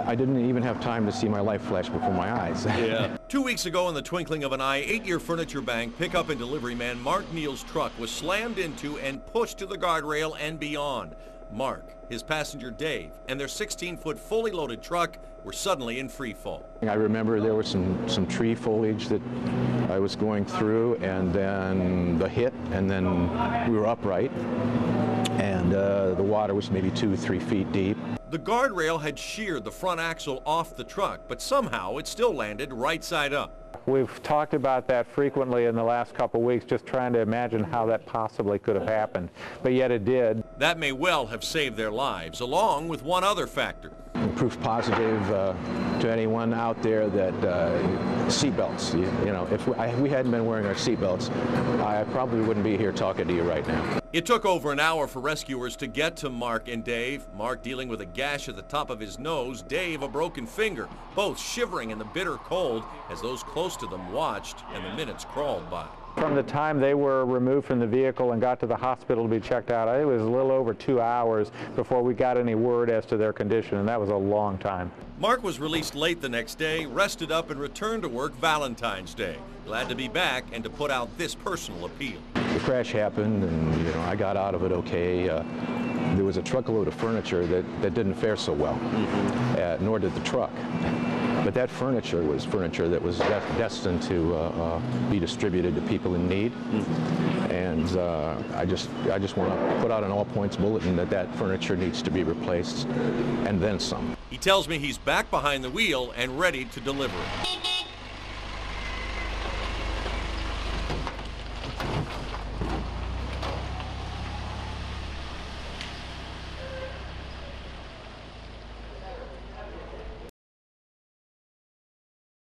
I didn't even have time to see my life flash before my eyes. Yeah. 2 weeks ago, in the twinkling of an eye, 8-year Furniture Bank pickup and delivery man Mark Neal's truck was slammed into and pushed to the guardrail and beyond. Mark, his passenger Dave, and their 16-foot fully loaded truck were suddenly in free fall. I remember there was some tree foliage that I was going through, and then the hit, and then we were upright, and the water was maybe 2-3 feet deep. The guardrail had sheared the front axle off the truck, but somehow it still landed right side up. We've talked about that frequently in the last couple of weeks, just trying to imagine how that possibly could have happened, but yet it did. That may well have saved their lives, along with one other factor. Proof positive to anyone out there that seatbelts, you know, if we hadn't been wearing our seatbelts, I probably wouldn't be here talking to you right now. It took over an hour for rescuers to get to Mark and Dave. Mark dealing with a gash at the top of his nose, Dave a broken finger, both shivering in the bitter cold as those close to them watched and the minutes crawled by. From the time they were removed from the vehicle and got to the hospital to be checked out, it was a little over 2 hours before we got any word as to their condition, and that was a long time. Mark was released late the next day, rested up, and returned to work Valentine's Day. Glad to be back and to put out this personal appeal. The crash happened, and you know, I got out of it okay. There was a truckload of furniture that didn't fare so well, nor did the truck. But that furniture was furniture that was destined to be distributed to people in need. And I just want to put out an all-points bulletin that furniture needs to be replaced, and then some. He tells me he's back behind the wheel and ready to deliver it.